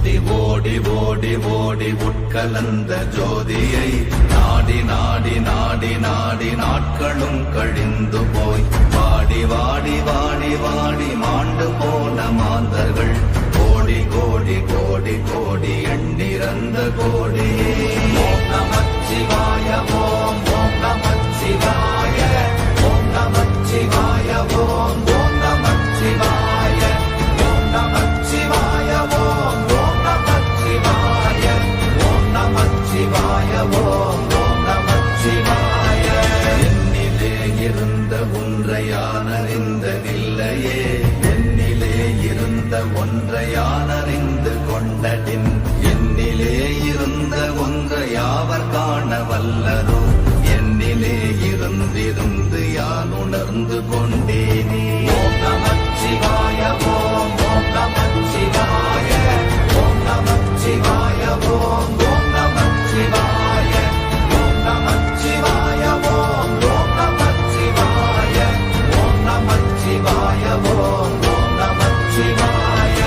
ஓடி ஓடி ஓடி உட்கலந்த ஜோதியை நாடி நாடி நாடி நாடி நாட்களும் கழிந்து போய் வாடி வாடி வாடி வாடி மாண்டு போன மாந்தர்கள் கோடி கோடி கோடி கோடி எண்ணிறந்த கோடி. ஓம் நமச்சிவாய ஓம் ஓம் நமச்சிவாய ஓம் நமச்சிவாய ஓம் ஓம் நமச்சிவாய ஓம் நமச்சிவாய ஓம் ஓம் நமச்சிவாய ஓம் நமச்சிவாய ஓம் ஓம் நமச்சிவாய. என்னிலே இருந்த ஒன்றை யான் அறிந்ததில்லையே, என்னிலே இருந்த ஒன்றை யான் அறிந்து கொண்டடின், என்னிலே இருந்த ஒன்றை யாவர் காண வல்லரோ, என்னிலே இருந்திருந்து யான் உணர்ந்து கொண்டேனே. ஓம் நமச்சிவாய ஓம் ஓம் நமச்சிவாய ஓம் நமச்சிவாய ஓம் ஓம் நமச்சிவாய ஓம் நமச்சிவாய ஓம் ஓம் நமச்சிவாய ஓம் நமச்சிவாய ஓம் ஓம் நமச்சிவாய.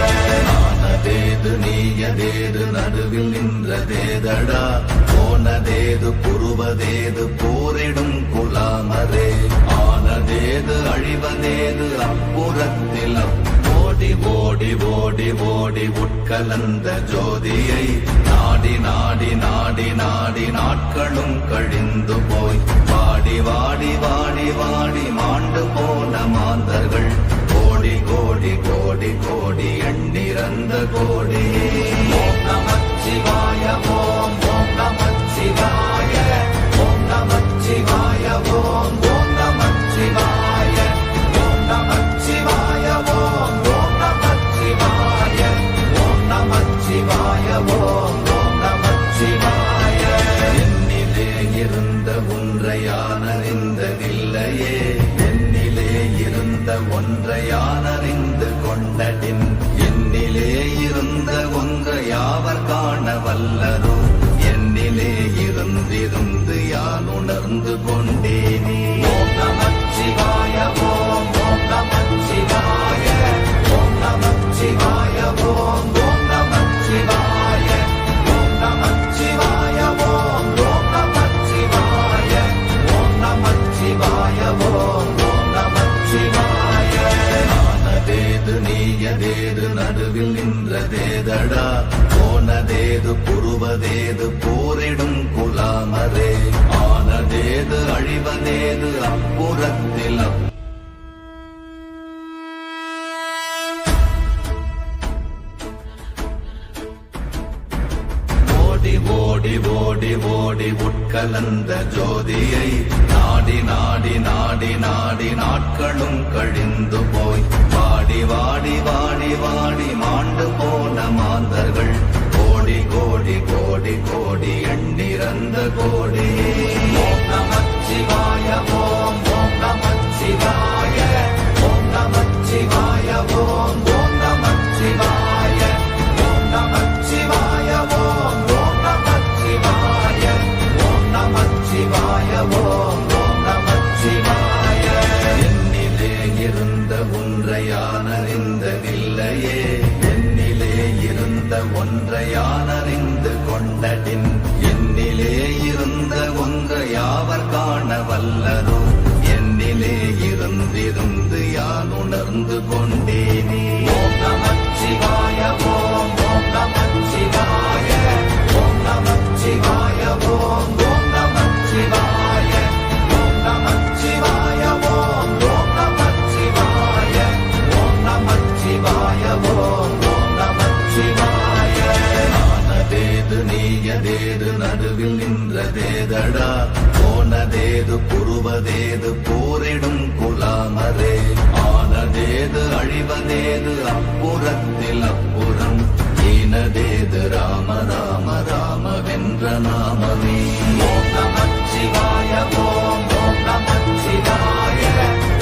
ஆனதேது நீயதேது நடுவில் நின்றதேதடா, போனதேது புருவதேது போரிடும் குலாமரே, ஆனதேது அழிவதேது அப்புறத்தில் ஓடி ஓடி ஓடி ஓடி உட்கலந்த ஜோதியை நாடி நாடி நாடி நாடி நாட்களும் கழிந்து போய் வாடி வாடி வாடி வாடி மாண்டு போன மாந்தர்கள் கோடி கோடி கோடி கோடி எண்ணிறந்த கோடி. ஓம் நமச்சிவாய ஓம் ஓம் நமச்சிவாய ஓம் நமச்சிவாய ஓம் ஓம் நமச்சிவாய ஓம் நமச்சிவாய ஓம் ஓம் நமச்சிவாய ஓம் நமச்சிவாய ஓம் ஓம் நமச்சிவாய. என்னிலே இருந்த ஒன்றை யான் அறிந்ததில்லையே, என்னிலே இருந்த ஒன்றை யான் அறிந்து கொண்டடின், என்னிலே இருந்த ஒன்றை யாவர் காண வல்லரோ, என்னிலே இருந்திருந்து யான் உணர்ந்து கொண்டேனே. ஓம் நமச்சிவாய ஓம் ஓம் நமச்சிவாய ஓம் நமச்சிவாய ஓம் ஓம் நமச்சிவாய ஓம் நமச்சிவாய ஓம் ஓம் நமச்சிவாய ஓம் நமச்சிவாய ஓம் ஓம் நமச்சிவாய. ஆனதேது நீயதேது நடுவில் நின்றதேதடா, போனதேது புருவதேது போரிடும் குலாமரே, ஆனதேது அழிவதேது அப்புறத்தில் ஓடி ஓடி ஓடி ஓடி உட்கலந்த ஜோதியை நாடி நாடி நாடி நாடி நாட்களும் கழிந்து போய் வாடி வாடி வாடி வாடி மாண்டு போன மாந்தர்கள் கோடி கோடி கோடி கோடி எண்ணிறந்த கோடி. ஓம் நமச்சிவாய ஓம் ஓம் நமச்சிவாய ஓம் நமச்சிவாய ஓம் ஓம் நமச்சிவாய ஓம் நமச்சிவாய ஓம் ஓம் நமச்சிவாய ஓம் நமச்சிவாய ஓம் ஓம் நமச்சிவாய. என்னிலே இருந்த ஒன்றை யான் அறிந்ததில்லையே, என்னிலே இருந்த ஒன்றை யான் அறிந்து கொண்டடின், என்னிலே இருந்த ஒன்றை யாவர் காண வல்லரோ, என்னிலே இருந்திருந்து யான் உணர்ந்து கொண்டேனே. ஓம் நமச்சிவாய ஓம் ஓம் நமச்சிவாய ஓம் நமச்சிவாய ஓம் ஓம் நமச்சிவாய ஓம் நமச்சிவாய ஓம் ஓம் நமச்சிவாய ஓம் நமச்சிவாய ஓம் ஓம் நமச்சிவாய. ஆனதேது நீயதேது நடுவில் நின்றதேதடா, போனதேது புருவதேது போரிடும் குலாமரே, ஆனதேது அழிவதேது அப்புறத்தில் அப்புறம் ஈனதேது ராம ராம ராம வென்ற நாமமே. ஓம் நமச்சிவாய ஓம் ஓம் நமச்சிவாய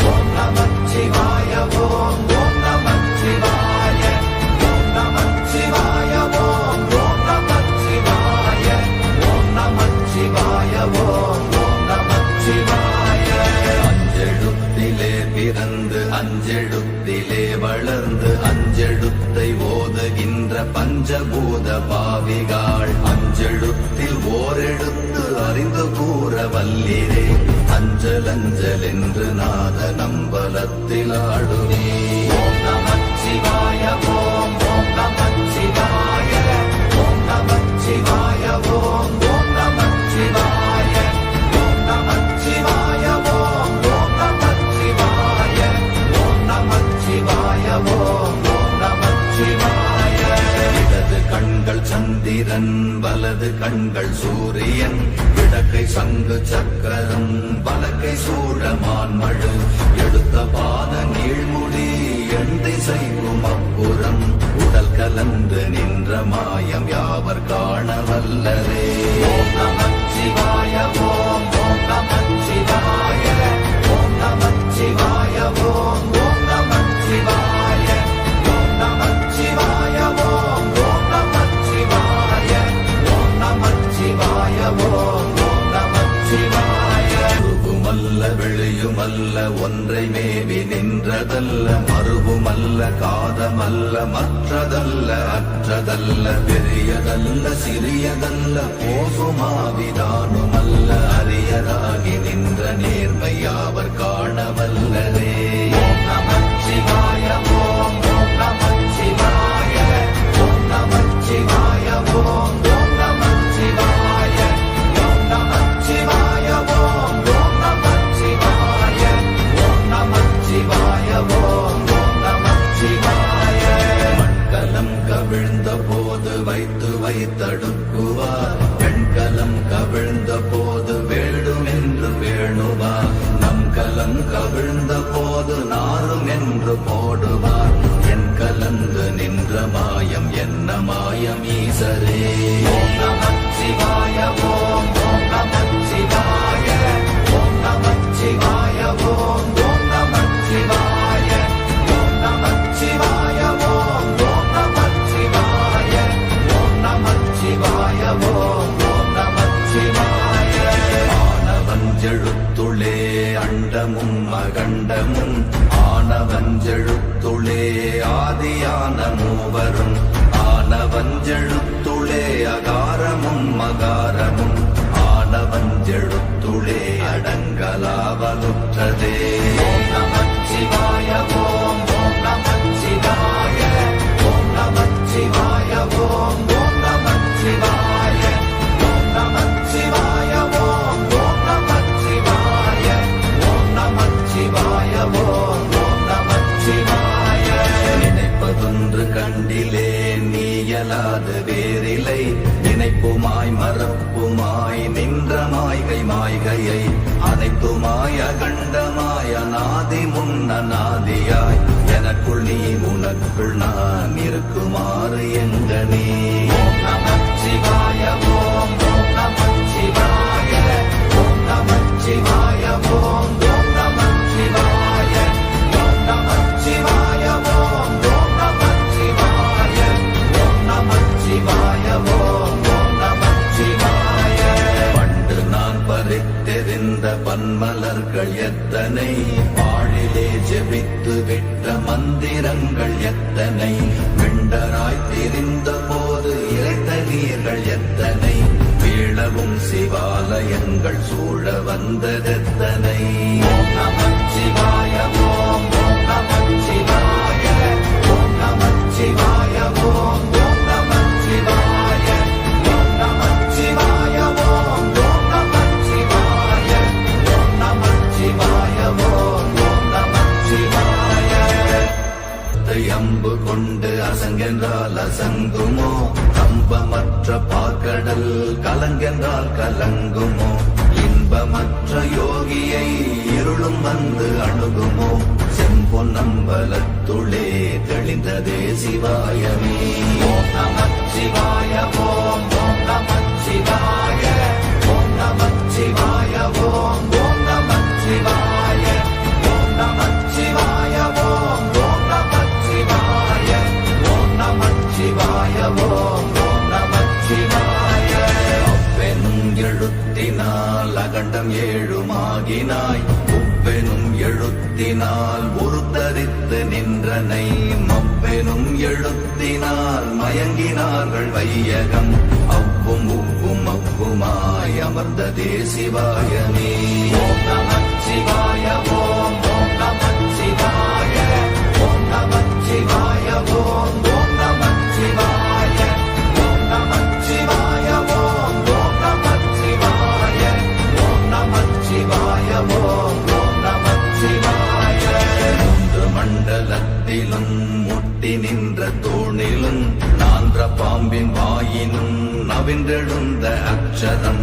ஓம் நமச்சிவாய ஓம் ஓம் நமச்சிவாய ஓம் நமச்சிவாய ஓம் ஓம் நமச்சிவாய ஓம் நமச்சிவாய ஓம் ஓம் நமச்சிவாய. அஞ்செழுத்திலே பிறந்து அஞ்செழுத்திலே வளர்ந்து அஞ்செழுத்தை ஓதுகின்ற பஞ்சபூத பாவிகாள் அஞ்செழுத்தில் ஓரெழுத்து அறிந்து கூற வல்லிரே அஞ்சல் அஞ்சல் என்று நாத நம்பலத்தில் ஆடுவே ஓம் நமச்சிவாய ஓம் ஓம் நமச்சிவாய ஓம் நமச்சிவாய ஓம் ஓம் நமச்சிவாய ஓம் நமச்சிவாய ஓம் ஓம் நமச்சிவாய ஓம் நமச்சிவாய ஓம் ஓம் நமச்சிவாய இடது கண்கள் சந்திரன் வலது கண்கள் சூரியன் இடக்கை சங்கு சக்கரம் வலக்கை சூழமான் மழு எடுத்த பாத நீழ்முடி எண் திசைக்கும் அப்புறம் உடல் கலந்து நின்ற மாயம் யாவர் காண வல்லரே ஓம் நமச்சிவாய ஓம் ஓம் நமச்சிவாய ஓம் நமச்சிவாய ஓம் ஓம் நமச்சிவாய ஓம் நமச்சிவாய ஓம் ஓம் நமச்சிவாய ஓம் நமச்சிவாய ஓம் ஓம் நமச்சிவாய உருவுமல்ல வெளியுமல்ல ஒன்றை மேவி நின்றதல்ல மறுவுமல்ல காதமல்ல மற்றதல்ல அற்றதல்ல பெரியதல்ல சிறியதல்ல போகுமாவிதானுமல்ல அரியராகி நின்ற நேர்மையாவர் காணவல்லரே ஓம் நமச்சிவாய ஓம் ஓம் நமச்சிவாய ஓம் நமச்சிவாய ஓம் ஓம் நமச்சிவாய ஓம் நமச்சிவாய ஓம் ஓம் நமச்சிவாய ஓம் நமச்சிவாய ஓம் ஓம் நமச்சிவாய மண்கலம் கவிழ்ந்த போது வைத்து வைத்தடுக்குவார் பெண்கலம் கவிழ்ந்த போது வேடும் என்று வேணுவார் நம் கலம் கவிழ்ந்த போது நாரும் என்று போடுவார் என் கலந்து நின்ற மாயம் என்ன மாயம் ஈசரே ஓம் நமச்சிவாய ஓம் ஓம் நமச்சிவாய ஓம் நமச்சிவாய ஓம் ஓம் நமச்சிவாய ஓம் நமச்சிவாய ஓம் ஓம் நமச்சிவாய ஓம் நமச்சிவாய ஓம் ஓம் நமச்சிவாய ஆனவஞ்செழுத்துளே அண்டமும் அகண்டமும் ஆனவஞ்செழுத்துளே ஆதியான மூவரும் ஆனவஞ்செழுத்துளே அகாரமும் மகாரமும் ஆனவஞ்செழுத்துளே அடங்கலாவலுற்றதே ஓம் நமச்சிவாய ஓம் ஓம் நமச்சிவாய ஓம் நமச்சிவாய ஓம் ஓம் நமச்சிவாய ஓம் நமச்சிவாய ஓம் ஓம் நமச்சிவாய ஓம் நமச்சிவாய ஓம் ஓம் நமச்சிவாய நினைப்பதொன்று கண்டிலே நீயலாது வேறில்லை நினைப்புமாய் மறப்புமாய் நின்ற மாய்கை மாய்கையை அனைத்துமாய் அகண்டமாய் அநாதி முன்னநாதியாய் எனக்குள் நீ உனக்குள் நான் இருக்குமாறு எங்கனே ஓம் நமச்சிவாய ஓம் ஓம் நமச்சிவாய ஓம் நமச்சிவாய ஓம் ஓம் நமச்சிவாய ஓம் நமச்சிவாய ஓம் ஓம் நமச்சிவாய ஓம் நமச்சிவாய ஓம் ஓம் நமச்சிவாய பண்டு நான் பறித்தெறிந்த பன்மலர்கள் எத்தனை பாழிலே ஜெபித்து விட்ட மந்திரங்கள் எத்தனை விண்டராய் திரிந்த போது இறைத்த நீர்கள் எத்தனை வீழவும் சிவாலயங்கள் சூழ வந்ததெத்தனை ஓம் நமச்சிவாய ஓம் ஓம் நமச்சிவாய ஓம் நமச்சிவாய ஓம் ஓம் நமச்சிவாய ஓம் நமச்சிவாய ஓம் ஓம் நமச்சிவாய ஓம் நமச்சிவாய ஓம் ஓம் நமச்சிவாய அம்பு கொண்டு அசங்கென்றால் அசங்குமோ கம்பமற்ற பார்க்கடல் கலங்கென்றால் கலங்குமோ இன்பமற்ற யோகியை இருளும் வந்து அணுகுமோ செம்பொன்னம்பலத்துளே தெளிந்ததே சிவாயமே ஓம் நமச்சிவாய ஓம் ஓம் நமச்சிவாய ஓம் நமச்சிவாய ஓம் ஓம் நமச்சிவாய ஓம் நமச்சிவாய ஓம் ஓம் நமச்சிவாய ஓம் நமச்சிவாய ஓம் ஓம் நமச்சிவாய அப்பெனும் எழுத்தினால் அகண்டம் ஏழுமாகினாய் உப்பெனும் எழுத்தினால் உருத்தரித்து நின்றனை மப்பெனும் எழுத்தினால் மயங்கி ஆக்கினார்கள் வையகம். அவ்வும் உவ்வும் அவ்வுமாய் அமர்ந்ததே சிவாயமே. ஓம் நமச்சிவாய ஓம் ஓம் நமச்சிவாய ஓம் நமச்சிவாய ஓம் ஓம் நமச்சிவாய ஓம் நமச்சிவாய ஓம் ஓம் நமச்சிவாய ஓம் நமச்சிவாய ஓம் ஓம் நமச்சிவாய. மூன்று மண்டலத்திலும் முட்டி நின்ற தூணிலும் நான்ற பாம்பின் வாயினும் நவின்றெழுந்த அக்ஷரம்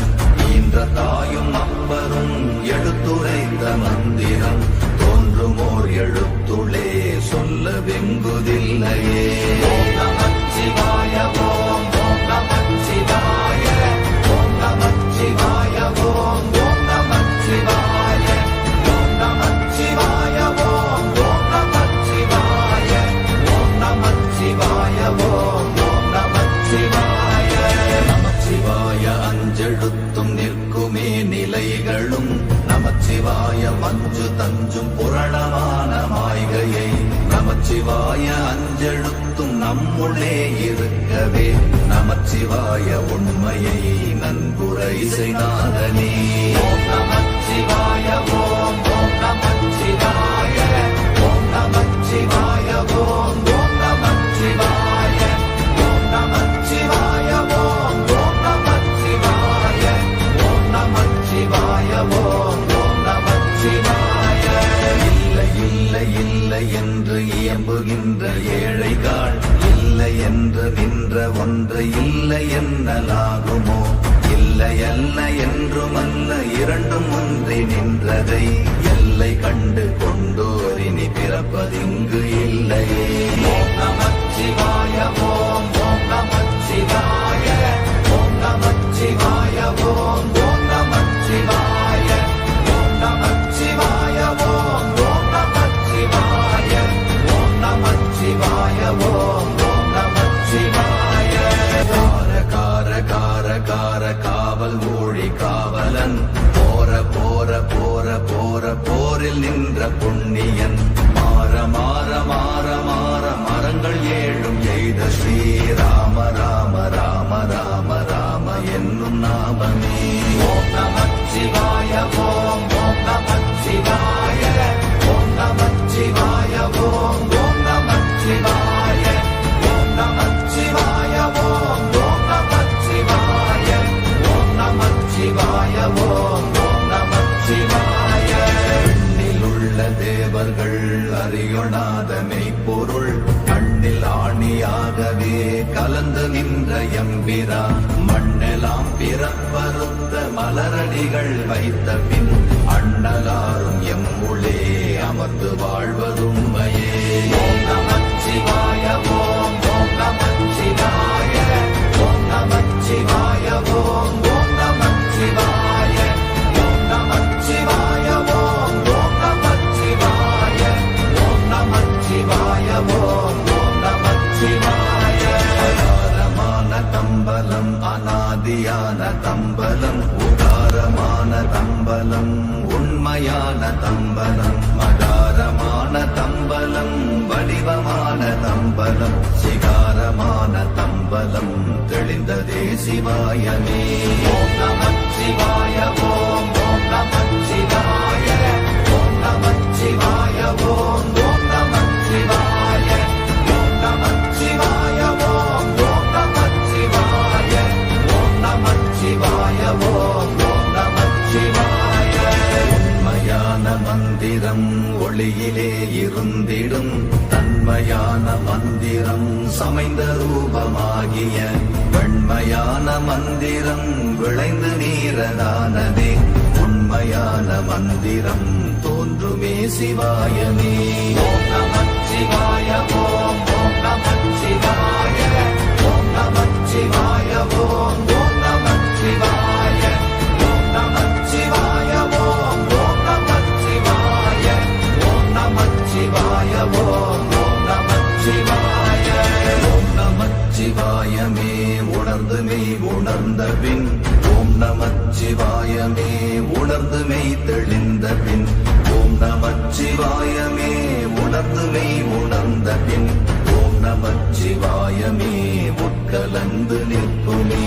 ஈன்ற தாயும் அப்பரும் எடுத்துரைத்த மந்திரம் தோன்றுமோர் எழுத்துளே சொல்ல வெங்குதில்லையே. ஓம் நமச்சிவாய ஓம் ஓம் நமச்சிவாய ஓம் நமச்சிவாய ஓம் ஓம் நமச்சிவாய ஓம் நமச்சிவாய ஓம் ஓம் நமச்சிவாய ஓம் நமச்சிவாய ஓம் ஓம் நமச்சிவாய. நமச்சிவாய அஞ்செழுத்தும் நிற்குமே நிலைகளும் நமச்சிவாய மஞ்சு தஞ்சும் புரணமான மாய்கையை நமச்சிவாய அஞ்செழுத்தும் நம்முள்ளே இருக்கவே நமச்சிவாய உண்மையை நன்குரை செய்தாதனே. ஓம் நமச்சிவாய ஓம் ஓம் நமச்சிவாய ஓம் நமச்சிவாய ஓம் ஓம் நமச்சிவாய ஓம் நமச்சிவாய ஓம் ஓம் நமச்சிவாய ஓம் நமச்சிவாய ஓம் ஓம் நமச்சிவாய. இல்லை இல்லை இல்லை என்று இயம்புகின்ற ஏழைகாள் இல்லை என்று நின்ற ஒன்று இல்லை என்னலாகுமோ. இல்லை அல்ல என்றுமல்ல இரண்டும் ஒன்றி நின்றதை எல்லை கண்டு கொண்டோரினி பிறப்பதிங்கு இல்லையே. ஓம் நமச்சிவாய ஓம் ஓம் நமச்சிவாய ஓம் நமச்சிவாய ஓம் ஓம் நமச்சிவாய ஓம் நமச்சிவாய ஓம் ஓம் நமச்சிவாய ஓம் நமச்சிவாய ஓம் ஓம் நமச்சிவாய. கார கார கார கார காவல் ஊழி காவலன் போர போர போர போர போரில் நின்ற புண்ணியன் மாற மாற மாற மாற மரங்கள் ஏழும் எய்த ஸ்ரீராம ராம ராம ராம ராம என்னும் நாமமே. ஓம் நமச்சிவாய ஓம் ஓம் நமச்சிவாய ஓம் நமச்சிவாய ஓம் ஓம் நமச்சிவாய ஓம் நமச்சிவாய ஓம் ஓம் நமச்சிவாய ஓம் நமச்சிவாய ஓம் ஓம் நமச்சிவாய. எண்ணிலுள்ள தேவர்கள் அறியொணாத மெய்ப்பொருள் கண்ணில் ஆணியாகவே கலந்து நின்ற எம்பிரா மண்ணெலாம் பிறப்பறுத்த மலரடிகள் வைத்த பின் அண்ணலாரும் எம்முளே அமர்ந்து வாழ்வதுண்மையே. ஓம் நமச்சிவாய ஓம் ஓம் நமச்சிவாய ஓம் நமச்சிவாய ஓம் ஓம் நமச்சிவாய ஓம் நமச்சிவாய ஓம் ஓம் நமச்சிவாய ஓம் நமச்சிவாய ஓம் ஓம் நமச்சிவாய. அகாரமான தம்பலம் அநாதியான தம்பலம் உகாரமான தம்பலம் உண்மையான தம்பலம் மகாரமான தம்பலம் வடிவமான தம்பலம் சிகாரமான தம்பலம் தெளிந்ததே சிவாயமே. ஓம் நமச்சிவாய ஓம் ஓம் நமச்சிவாய ஓம் நமச்சிவாய ஓம் ஓம் நமச்சிவாய ஓம் நமச்சிவாய ஓம் ஓம் நமச்சிவாய ஓம் நமச்சிவாய ஓம் ஓம் நமச்சிவாய. உண்மையான மந்திரம் ஒளியிலே இருந்திடும் தன்மையான மந்திரம் சமைந்த ரூபமாகிய வெண்மையான மந்திரம் விளைந்து நீரதானதே உண்மையான மந்திரம் தோன்றுமே சிவாயமே. ஓம் நமச்சிவாய ஓம் ஓம் நமச்சிவாய ஓம் நமச்சிவாய ஓம் ஓம் நமச்சிவாய ஓம் நமச்சிவாய ஓம் ஓம் நமச்சிவாய ஓம் நமச்சிவாய ஓம் ஓம் நமச்சிவாய. ஓம் நமச்சிவாயமே உணர்ந்து மெய் உணர்ந்த பின் ஓம் நமச்சிவாயமே உணர்ந்து மெய் தெளிந்த பின் ஓம் நமச்சிவாயமே உணர்ந்து மெய் உணர்ந்த பின் ஓம் நமச்சிவாயமே உட்க கலந்து நிற்குமே.